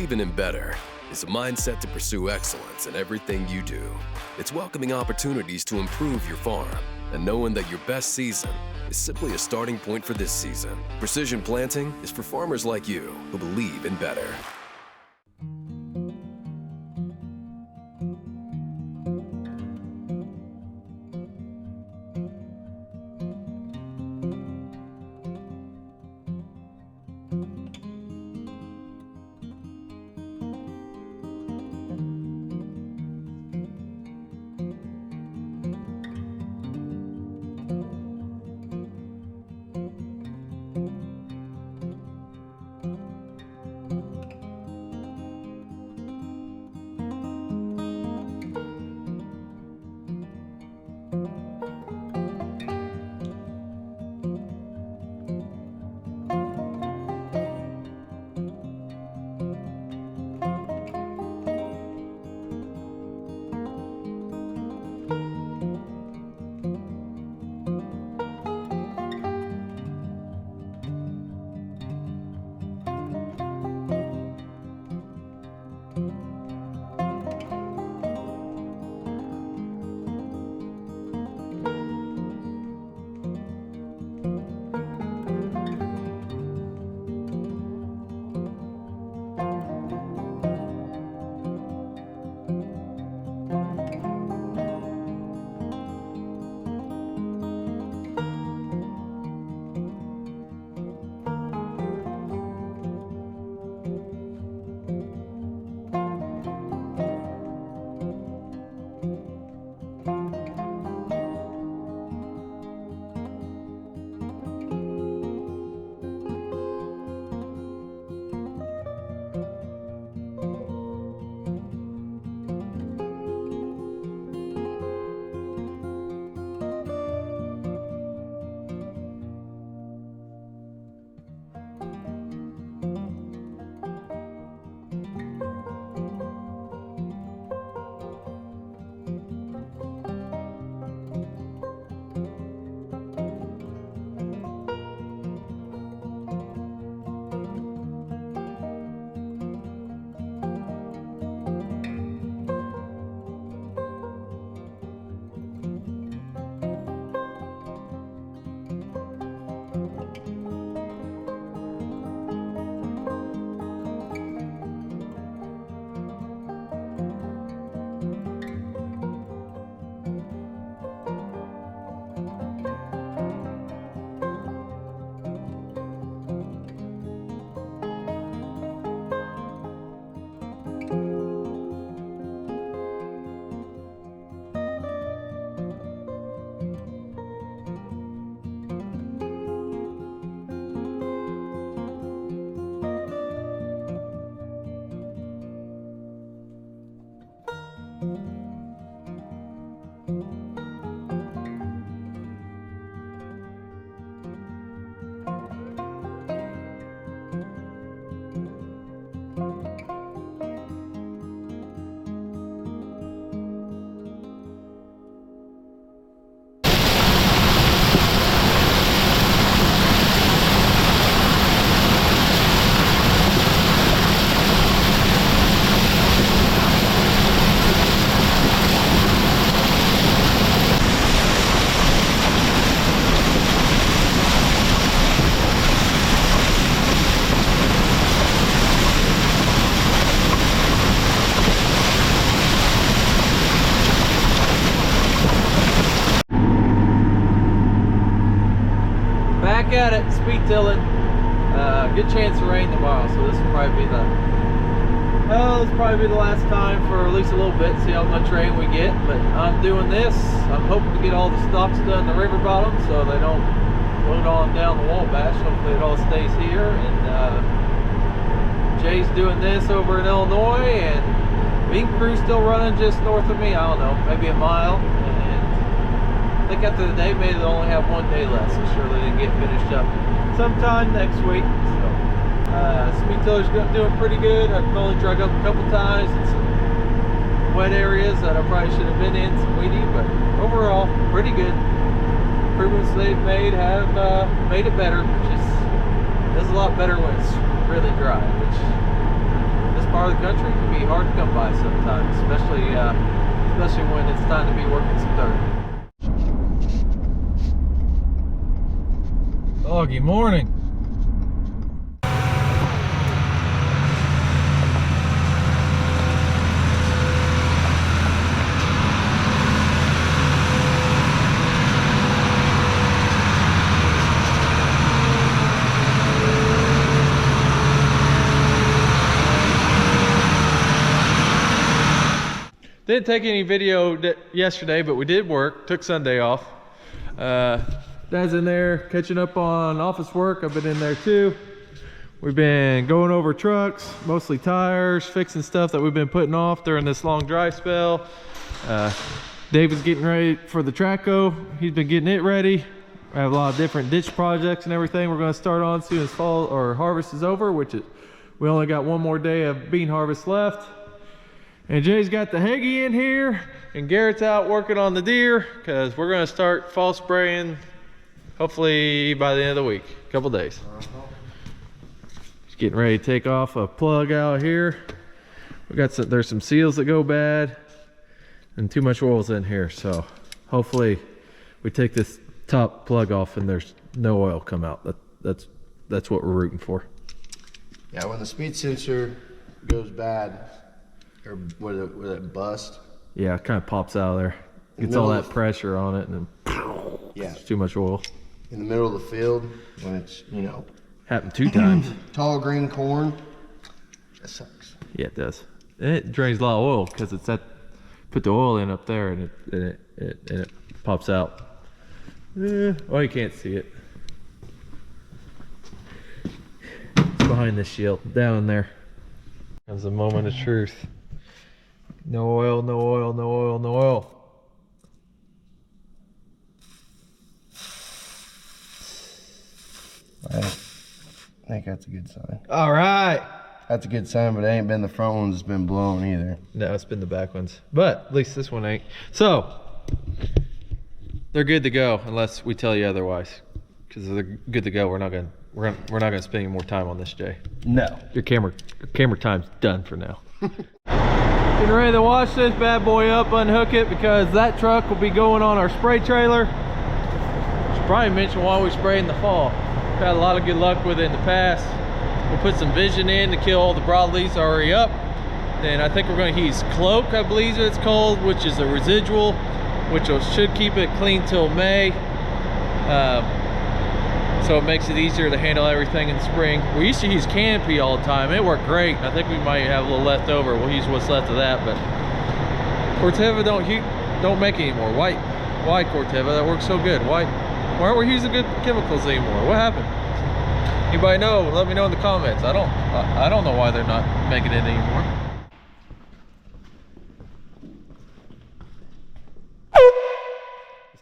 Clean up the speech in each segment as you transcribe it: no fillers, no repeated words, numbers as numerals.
Believing in better is a mindset to pursue excellence in everything you do. It's welcoming opportunities to improve your farm and knowing that your best season is simply a starting point for this season. Precision planting is for farmers like you who believe in better. At it, speed tilling. Good chance of rain tomorrow, so this will probably be the last time for at least a little bit. See how much rain we get. But I'm doing this. I'm hoping to get all the stalks done in the river bottom so they don't float on down the Wabash. Hopefully it all stays here. And Jay's doing this over in Illinois, and Bean Crew's still running just north of me. I don't know, maybe a mile. I think after the day, maybe they'll only have one day left, so surely they can get finished up sometime next week. So, speed tiller's doing pretty good. I've only drug up a couple times in some wet areas that I probably should have been in, some weedy, but overall, pretty good. Improvements they've made have made it better, which is a lot better when it's really dry, which this part part of the country can be hard to come by sometimes, especially when it's time to be working some dirt. Foggy morning. Didn't take any video yesterday, but we did work. Took Sunday off. Dad's in there catching up on office work. I've been in there too. We've been going over trucks, mostly tires, fixing stuff that we've been putting off during this long dry spell. Dave is getting ready for the Traco. He's been getting it ready. I have a lot of different ditch projects and everything we're going to start on as soon as fall or harvest is over, we only got one more day of bean harvest left. And Jay's got the Heggie in here, and Garrett's out working on the deer because we're going to start fall spraying hopefully by the end of the week, a couple days. Just getting ready to take off a plug out here. There's some seals that go bad, and too much oil's in here, so hopefully we take this top plug off and there's no oil come out. That's what we're rooting for. Yeah, when the speed sensor goes bad, or where it bust. Yeah, it kind of pops out of there. Gets all that pressure on it, and then yeah, it's too much oil. In the middle of the field, when it's, you know, happened 2 times. Tall green corn, that sucks. Yeah, it does. And it drains a lot of oil because it's put the oil in up there, and it pops out. Well, you can't see it. It's behind this shield, down in there. That's a moment of truth. No oil, no oil, no oil, no oil. I think that's a good sign. All right. That's a good sign, but it ain't been the front ones that's been blown either. No, it's been the back ones. But at least this one ain't. So, they're good to go unless we tell you otherwise. Because they're good to go, we're not gonna spend any more time on this, Jay. No. Your camera time's done for now. Getting ready to wash this bad boy up, unhook it, because that truck will be going on our spray trailer. Should probably mention why we spray in the fall. We've had a lot of good luck with it in the past. We'll put some vision in to kill all the broadleaves already up. Then I think we're going to use Cloak, I believe it's called, which is a residual, which should keep it clean till May. So it makes it easier to handle everything in the spring. We used to use Canopy all the time. It worked great. I think we might have a little left over. We'll use what's left of that, but Corteva don't make it anymore. Why Corteva? That works so good. Why aren't we using good chemicals anymore? What happened? Anybody know? Let me know in the comments. I don't know why they're not making it anymore.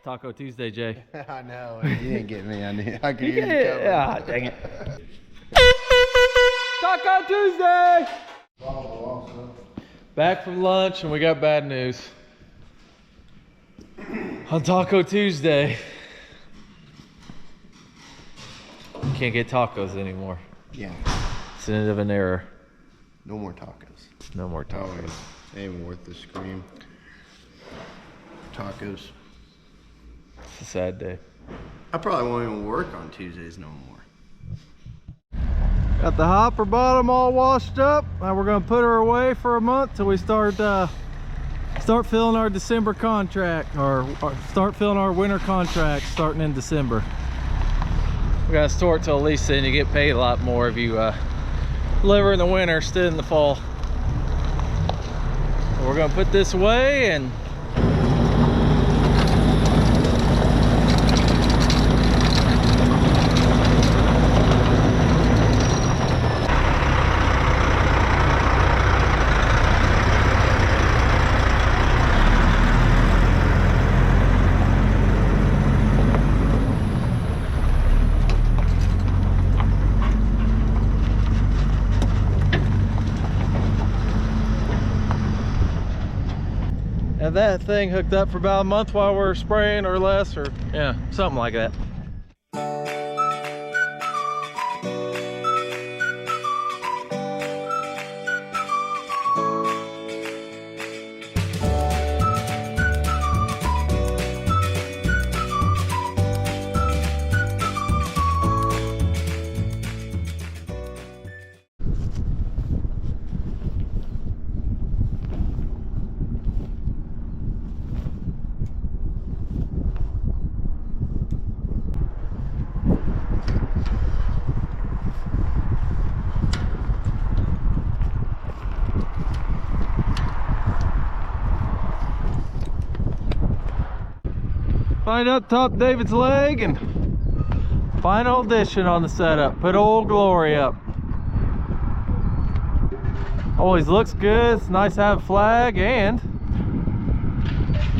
Taco Tuesday, Jay. I know. You didn't get me. I could use the cover. Yeah, dang it. Taco Tuesday! Back from lunch, and we got bad news. On Taco Tuesday, you can't get tacos anymore. Yeah. It's an end of an era. No more tacos. No more tacos. They ain't worth the scream. Tacos. It's a sad day. I probably won't even work on Tuesdays no more. Got the hopper bottom all washed up. Now we're gonna put her away for a month till we start filling our December contract, or start filling our winter contract starting in December. We gotta store it till at least then. You get paid a lot more if you deliver in the winter instead in the fall. So we're gonna put this away and have that thing hooked up for about a month while we're spraying, or less, or yeah, something like that. Find up top David's leg and final addition on the setup. Put Old Glory up. Always looks good. It's nice to have a flag and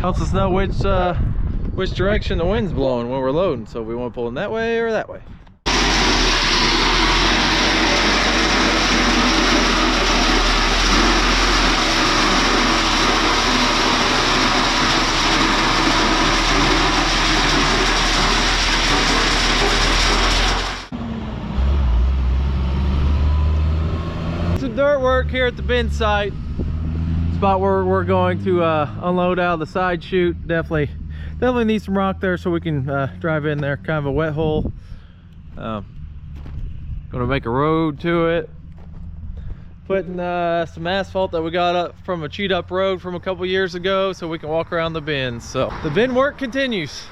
helps us know which direction the wind's blowing when we're loading. So if we want to pull in that way or that way. Some dirt work here at the bin site. Spot where we're going to unload out of the side chute. Definitely need some rock there so we can drive in there. Kind of a wet hole. Gonna make a road to it. Putting some asphalt that we got up from a chewed up road from a couple years ago so we can walk around the bins. So the bin work continues.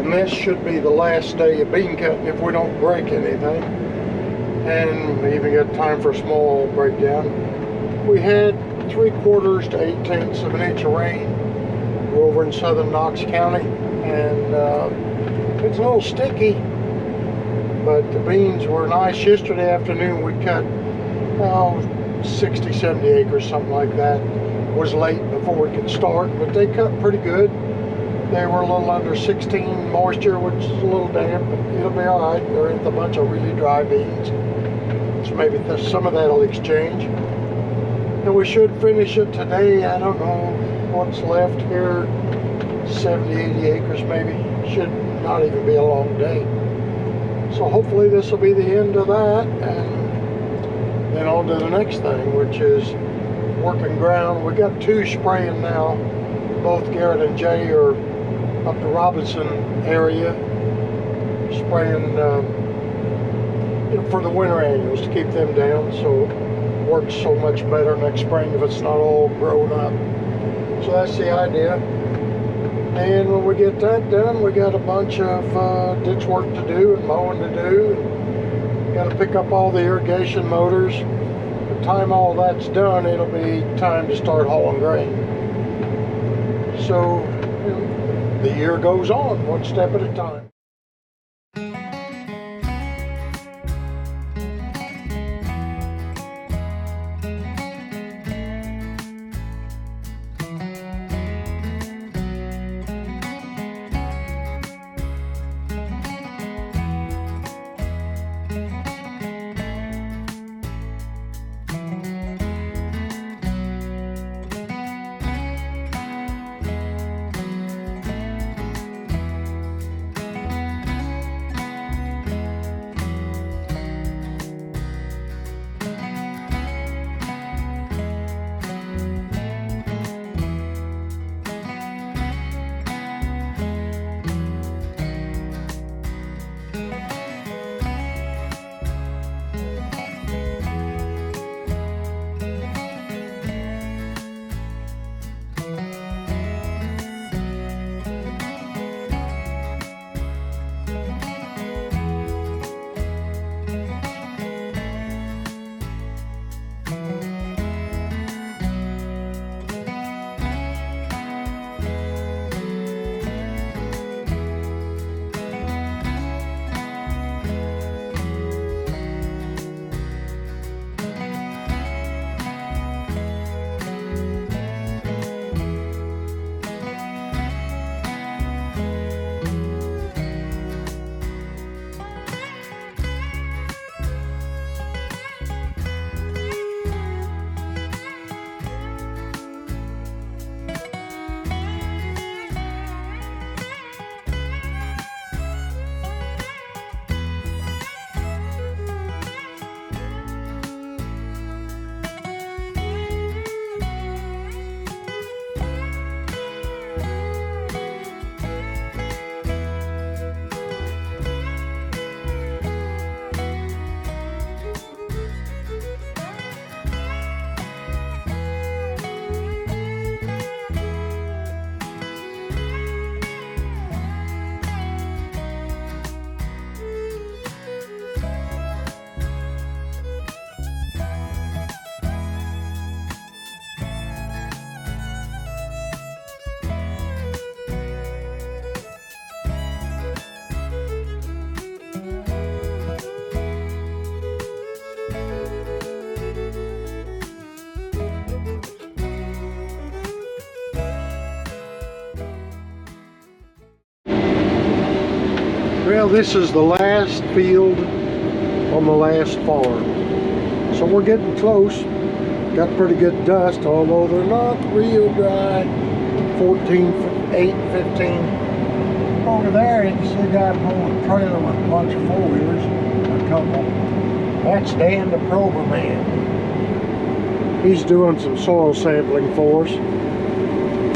This should be the last day of bean cutting if we don't break anything, and we even got time for a small breakdown. We had 3/4 to 8/10 of an inch of rain. We're over in southern Knox County, and it's a little sticky, but the beans were nice. Yesterday afternoon we cut 60, 70 acres, something like that. It was late before we could start, but they cut pretty good. They were a little under 16 moisture, which is a little damp, but it'll be all right. They're in a bunch of really dry beans, so maybe some of that will exchange. And we should finish it today. I don't know what's left here, 70, 80 acres maybe. Should not even be a long day. So hopefully this will be the end of that, and then on to the next thing, which is working ground. We got 2 spraying now. Both Garrett and Jay are up the Robinson area, spraying for the winter annuals to keep them down, so it works so much better next spring if it's not all grown up. So that's the idea. And when we get that done, we got a bunch of ditch work to do and mowing to do. Got to pick up all the irrigation motors. By the time all that's done, it'll be time to start hauling grain. So the year goes on, one step at a time. Well, this is the last field on the last farm. So we're getting close. Got pretty good dust, although they're not real dry. 14, 8, 15. Over there, you can see a guy pulling a trailer with a bunch of four-wheelers, a couple. That's Dan the Prober Man. He's doing some soil sampling for us.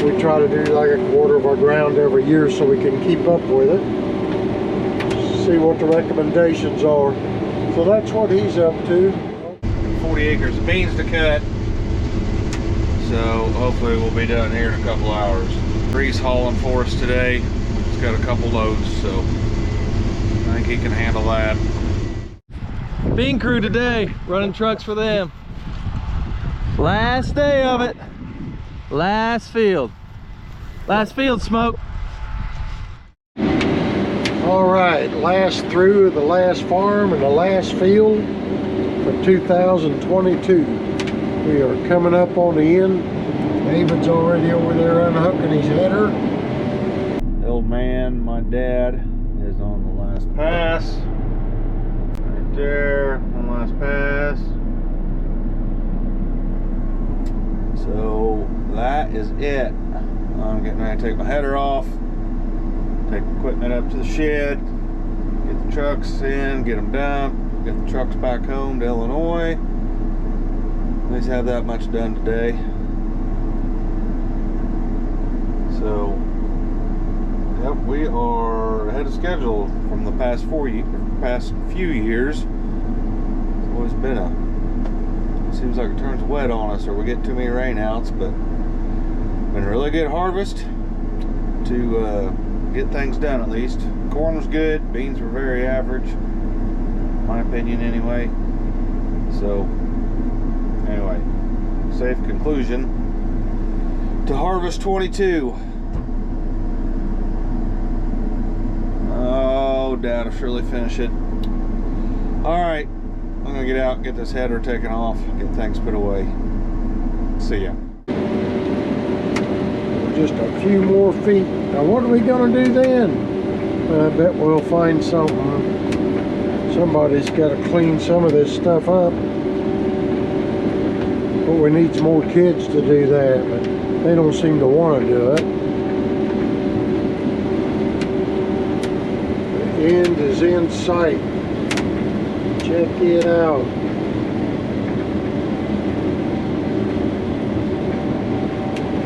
We try to do like a quarter of our ground every year so we can keep up with it. See what the recommendations are. So that's what he's up to. 40 acres of beans to cut. So hopefully we'll be done here in a couple hours. Bree's hauling for us today. He's got a couple loads, so I think he can handle that. Bean crew today, running trucks for them. Last day of it. Last field. Last field smoke. All right, last through the last farm and the last field for 2022. We are coming up on the end. David's already over there unhooking his header. The old man, my dad, is on the last pass. Right there, one last pass. So that is it. I'm getting ready to take my header off, take the equipment up to the shed, get the trucks in, get them dumped, get the trucks back home to Illinois. At least have that much done today. So, yep, we are ahead of schedule from the past few years. It's always been it seems like it turns wet on us or we get too many rainouts, but been a really good harvest to get things done at least. Corn was good, beans were very average, in my opinion anyway. So, anyway, safe conclusion to harvest 22. Oh, Dad will surely finish it. Alright, I'm gonna get out, get this header taken off, get things put away. See ya. Just a few more feet. Now what are we gonna do then? I bet we'll find something. Somebody's got to clean some of this stuff up. But we need some more kids to do that, but they don't seem to want to do it. The end is in sight. Check it out.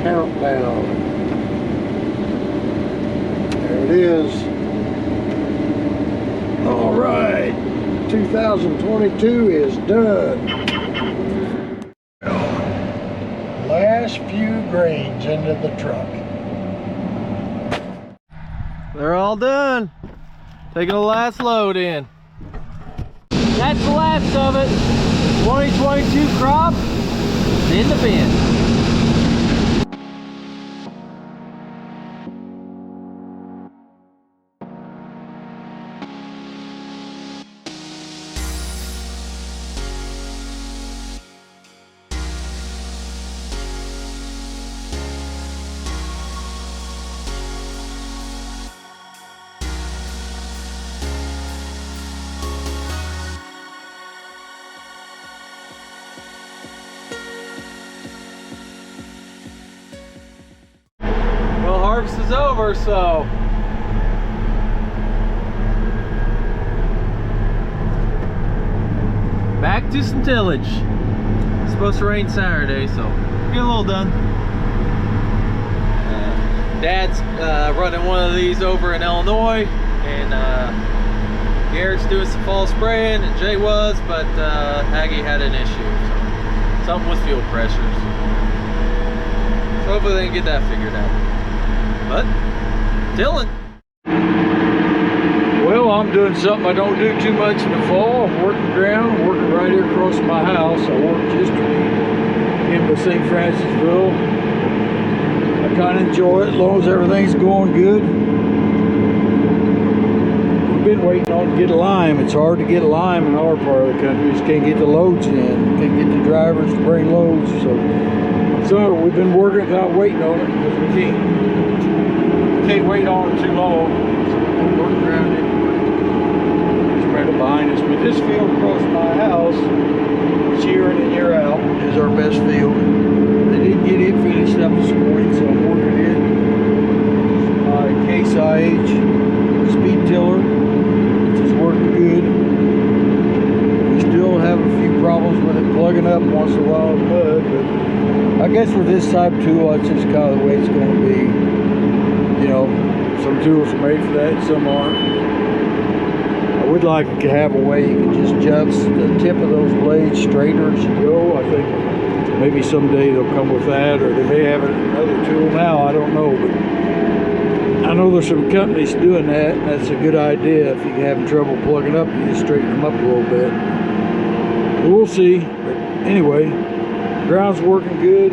Countdown. There it is. All right, 2022 is done. Last few grains into the truck. They're all done. Taking the last load in. That's the last of it. 2022 crop is in the bin. Harvest is over, so back to some tillage. It's supposed to rain Saturday, so get a little done. Dad's running one of these over in Illinois, and Garrett's doing some fall spraying, and Jay was, but Aggie had an issue, so something with fuel pressures. So hopefully they can get that figured out. But, tilling. Well, I'm doing something I don't do too much in the fall. I'm working ground, working right here across my house. I work just in St. Francisville. I kind of enjoy it as long as everything's going good. We've been waiting on to get lime. It's hard to get lime in our part of the country. We just can't get the loads in. Can't get the drivers to bring loads. So we've been waiting on it because we can't wait on it too long. So we're working around it. behind us, but this field across my house, it's year in and year out, is our best field. They didn't get it finished up this morning, so I'm working it. My Case IH speed tiller, which is working good. We still have a few problems with it plugging up once in a while with mud, but I guess with this type of tool, that's just kind of the way it's going to be. You know, some tools are made for that, some aren't. I would like to have a way you can just adjust the tip of those blades straighter as you go. I think maybe someday they'll come with that, or they may have another tool now, I don't know. But I know there's some companies doing that, and that's a good idea. If you're having trouble plugging up, you just straighten them up a little bit. We'll see. But anyway, ground's working good.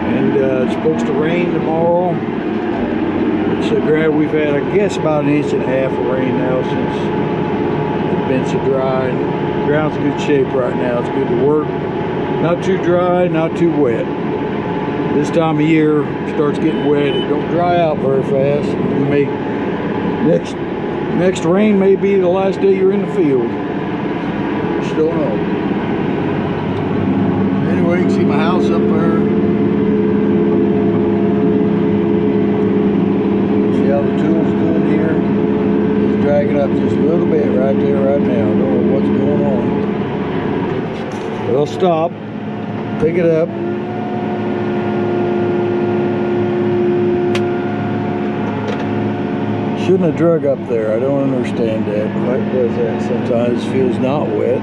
And it's supposed to rain tomorrow. It's a ground we've had, I guess, about 1.5 inches of rain now since it's been so dry. And the ground's in good shape right now. It's good to work. Not too dry, not too wet. This time of year it starts getting wet. It don't dry out very fast. You may next rain may be the last day you're in the field. Just don't know. Anyway, you can see my house up there. See how the tool's doing here? It's dragging up just a little bit right there, right now. I don't know what's going on. It'll stop, pick it up. Shouldn't have drug up there. I don't understand that. Why it does that sometimes. It feels not wet.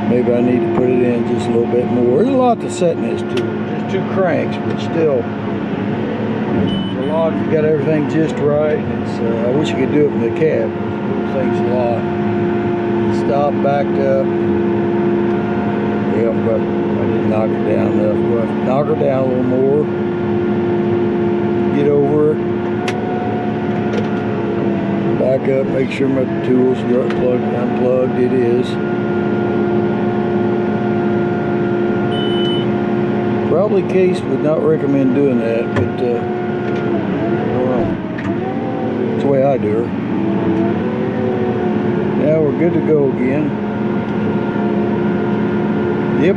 Maybe I need to put it in just a little bit more. There's a lot to set in this tool. Just 2 cranks, but still. There's a lot. You got everything just right. It's, I wish you could do it with the cab. It things a lot. Stop, backed up. Yeah, but I didn't knock it down enough. But knock her down a little more. Get over it. Back up, make sure my tool's plugged and unplugged. It is. Probably Case would not recommend doing that, but I don't know. That's the way I do her. Now we're good to go again. Yep,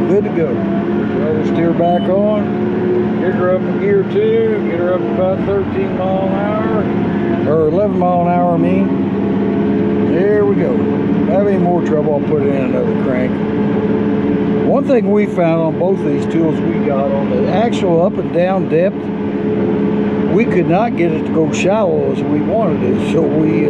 good to go. Rudder steer back on. Get her up in gear 2, get her up about 13 mile an hour, or 11 mile an hour, I mean. There we go. If I have any more trouble, I'll put in another crank. One thing we found on both of these tools we got, on the actual up and down depth, we could not get it to go shallow as we wanted it, so we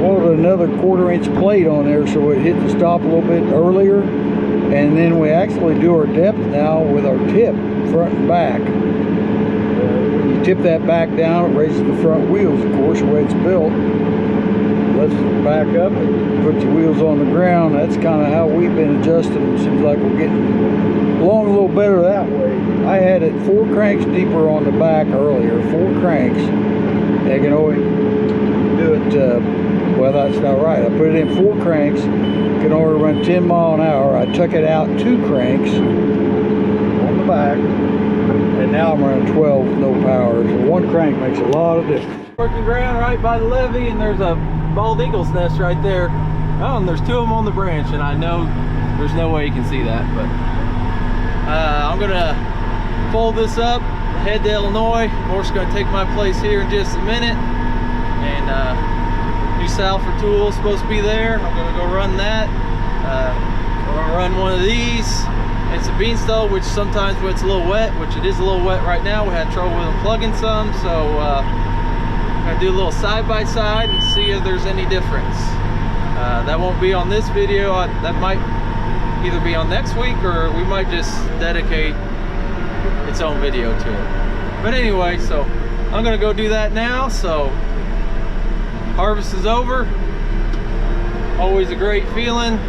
wanted another 1/4 inch plate on there so it hit the stop a little bit earlier. And then we actually do our depth now with our tip, front and back. When you tip that back down, it raises the front wheels, of course, the way it's built. Lifts it back up and puts the wheels on the ground. That's kind of how we've been adjusting. It seems like we're getting along a little better that way. I had it 4 cranks deeper on the back earlier, 4 cranks. They can only do it, well, that's not right. I put it in 4 cranks. Can only run 10 mile an hour. I took it out 2 cranks on the back, and now I'm running 12 with no power. So 1 crank makes a lot of difference. Working ground right by the levee, and there's a bald eagle's nest right there. Oh, and there's 2 of them on the branch, and I know there's no way you can see that, but I'm gonna fold this up, head to Illinois. Morse's gonna take my place here in just a minute, and new Salford tool supposed to be there. I'm gonna go run that. We're gonna run one of these. It's a beanstalk, which sometimes when it's a little wet, which it is a little wet right now, we had trouble with unplugging some, so I'm gonna do a little side by side and see if there's any difference. That won't be on this video. That might either be on next week, or we might just dedicate its own video to it. But anyway, so I'm gonna go do that now. So harvest is over. Always a great feeling.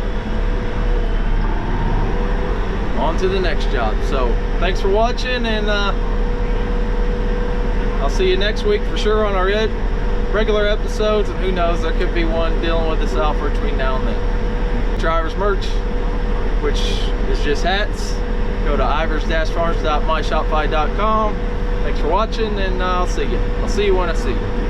On to the next job. So thanks for watching, and I'll see you next week for sure on our regular episodes, and who knows, there could be one dealing with this Alfred between now and then. Ivers merch, which is just hats. Go to ivers-farms.myshopify.com. Thanks for watching, and I'll see you. I'll see you when I see you.